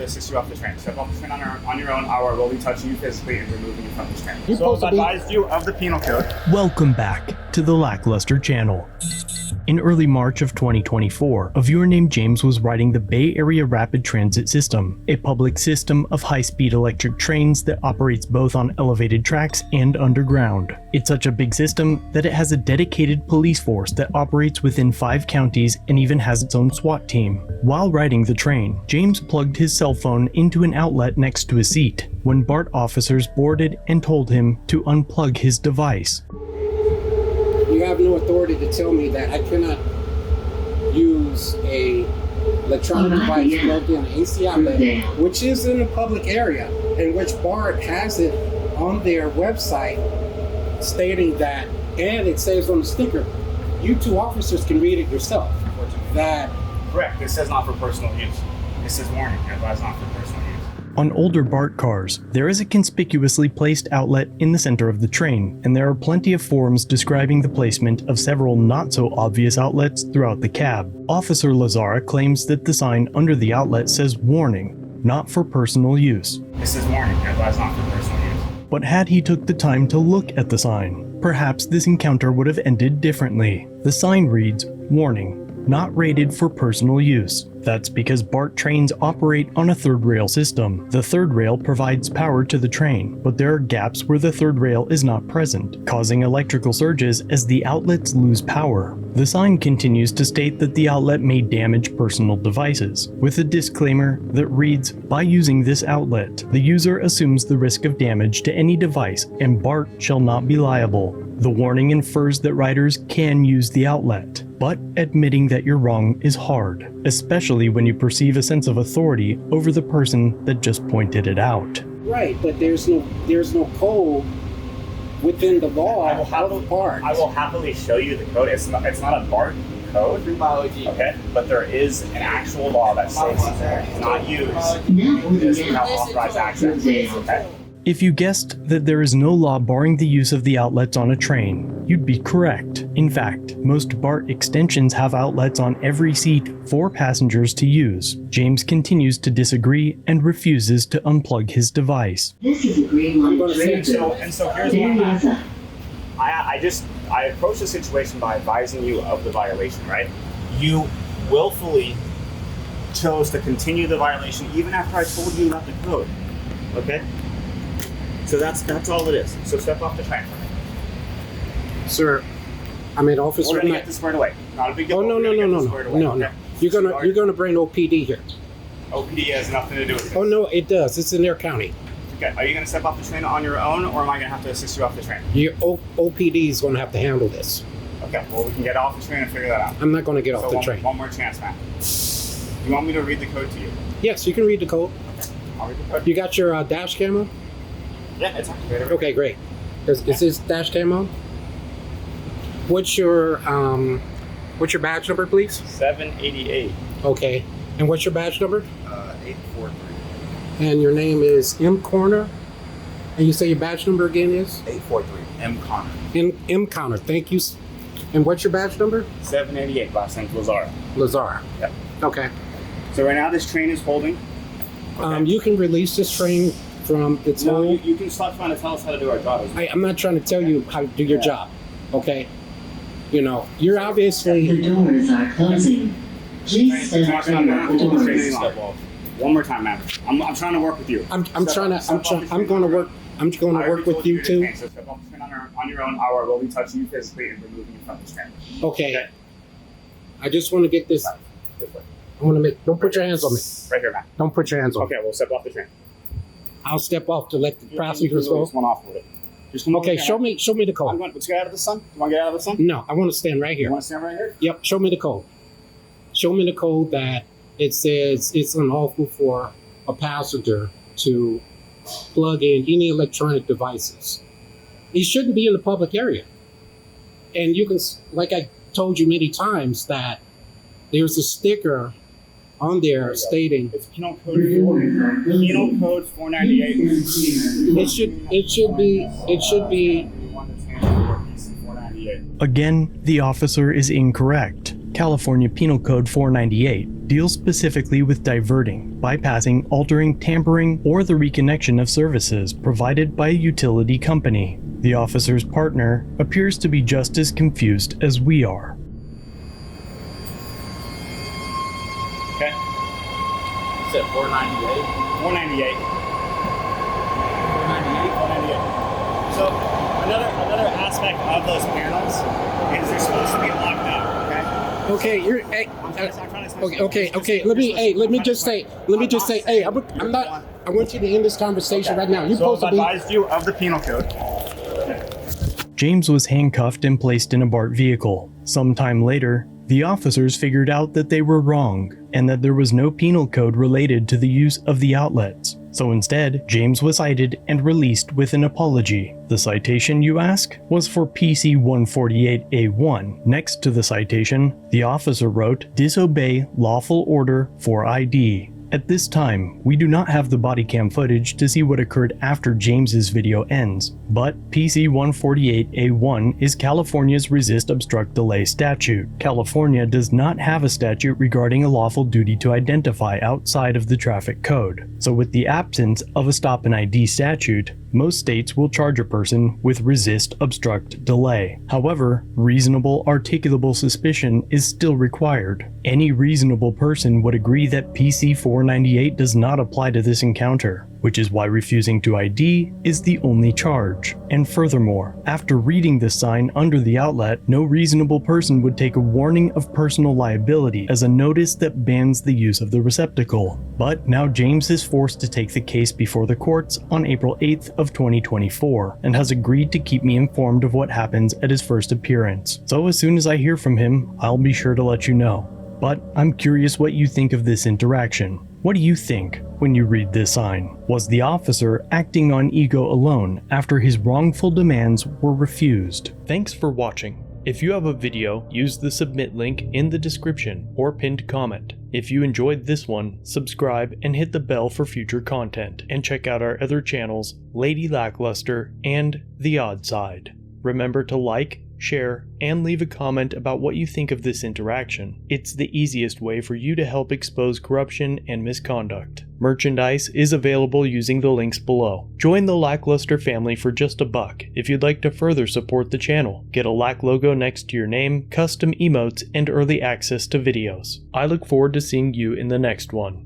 to assist you off the train. Step off the train on your own, or we'll be touching you physically and removing you from the train. So I've advised you of the penal code. Welcome back to the LackLuster channel. In early March of 2024, a viewer named James was riding the Bay Area Rapid Transit System, a public system of high-speed electric trains that operates both on elevated tracks and underground. It's such a big system that it has a dedicated police force that operates within 5 counties and even has its own SWAT team. While riding the train, James plugged his cell phone into an outlet next to his seat when BART officers boarded and told him to unplug his device. You have no authority to tell me that I cannot use a electronic device plugged in an AC outlet, which is in a public area, in which BART has it on their website stating that, and it says on the sticker, you 2 officers can read it yourself, that... Correct, this says not for personal use. This is warning, advised not for personal use. On older BART cars, there is a conspicuously placed outlet in the center of the train, and there are plenty of forums describing the placement of several not-so-obvious outlets throughout the cab. Officer Lazara claims that the sign under the outlet says warning, not for personal use. This is warning, advised not for personal use. But had he took the time to look at the sign, perhaps this encounter would have ended differently. The sign reads, warning, not rated for personal use. That's because BART trains operate on a third rail system. The third rail provides power to the train, but there are gaps where the third rail is not present, causing electrical surges as the outlets lose power. The sign continues to state that the outlet may damage personal devices, with a disclaimer that reads, by using this outlet, the user assumes the risk of damage to any device and BART shall not be liable. The warning infers that riders can use the outlet, but admitting that you're wrong is hard, especially when you perceive a sense of authority over the person that just pointed it out. Right, but there's no code within the law of BART. I will happily show you the code. It's not a BART code, okay? But there is an actual law that says not use this without authorized access, okay? If you guessed that there is no law barring the use of the outlets on a train, you'd be correct. In fact, most BART extensions have outlets on every seat for passengers to use. James continues to disagree and refuses to unplug his device. This is a green light train. So here's what I approached the situation by advising you of the violation, right? You willfully chose to continue the violation even after I told you about the code, okay? So that's all it is. So step off the train. Sir, I mean, officer. We're gonna get this squared away. Not a big deal. Oh no. Okay. You're gonna bring OPD here. OPD has nothing to do with it. Oh no, it does. It's in their county. Okay. Are you gonna step off the train on your own, or am I gonna have to assist you off the train? Your OPD is gonna have to handle this. Okay. Well, we can get off the train and figure that out. I'm not gonna get off the train. One more chance, man. You want me to read the code to you? Yes, you can read the code. Okay. I'll read the code. You got your dash cam on? Yeah, it's activated. Okay, great. Is this dash cam on? What's your badge number, please? 788. Okay. And what's your badge number? 843. And your name is M. Corner. And you say your badge number again is? 843. M. Connor. M. Connor. Thank you. And what's your badge number? 788. Last name's Lazar. Lazar. Yep. Okay. So right now this train is holding. Okay. You can release this train from its hold. You can stop trying to tell us how to do our job. I'm not trying to tell you how to do your job. Okay. You know, you're obviously. The doors are closing. Please stand clear of the doors. One more time, ma'am. I'm trying to work with you. I'm going to work with you too. So step off the train on your own, or we'll be touching you physically and removing you from the train. Okay. I just want to get this. This way. I want to make. Don't put your hands on me. Right here, ma'am. Don't put your hands on me. Okay, we'll step off the train. I'll step off to let the passengers go. Just one off with it. Okay, show me the code. Let's get out of the sun. You want to get out of the sun? No, I want to stand right here. You want to stand right here? Yep, show me the code. Show me the code that it says it's unlawful for a passenger to plug in any electronic devices. It shouldn't be in the public area. And you can, like I told you many times, that there's a sticker on there stating it's penal code 498. It should be. Again, the officer is incorrect. California Penal Code 498 deals specifically with diverting, bypassing, altering, tampering, or the reconnection of services provided by a utility company. The officer's partner appears to be just as confused as we are. Okay. You said 498? 498. 498. So another aspect of those panels is they're supposed to be locked out. Okay, you're. Hey, okay. Let me just say. Hey, I'm not. I want you to end this conversation right now. You're So supposed I've to be. advised you of the penal code. James was handcuffed and placed in a BART vehicle. Sometime later, the officers figured out that they were wrong and that there was no penal code related to the use of the outlets. So instead, James was cited and released with an apology. The citation, you ask, was for PC 148A1. Next to the citation, the officer wrote, "Disobey lawful order for ID." At this time, we do not have the body cam footage to see what occurred after James's video ends, but PC 148A1 is California's resist obstruct delay statute. California does not have a statute regarding a lawful duty to identify outside of the traffic code. So with the absence of a stop and ID statute, most states will charge a person with resist obstruct delay. However, reasonable articulable suspicion is still required. Any reasonable person would agree that PC 498 does not apply to this encounter, which is why refusing to ID is the only charge. And furthermore, after reading this sign under the outlet, no reasonable person would take a warning of personal liability as a notice that bans the use of the receptacle. But now James is forced to take the case before the courts on April 8th of 2024 and has agreed to keep me informed of what happens at his first appearance. So as soon as I hear from him, I'll be sure to let you know. But I'm curious what you think of this interaction. What do you think when you read this sign? Was the officer acting on ego alone after his wrongful demands were refused? Thanks for watching. If you have a video, use the submit link in the description or pinned comment. If you enjoyed this one, subscribe and hit the bell for future content, and check out our other channels, Lady Lackluster and The Odd Side. Remember to like, share, and leave a comment about what you think of this interaction. It's the easiest way for you to help expose corruption and misconduct. Merchandise is available using the links below. Join the Lackluster family for just $1 if you'd like to further support the channel. Get a Lack logo next to your name, custom emotes, and early access to videos. I look forward to seeing you in the next one.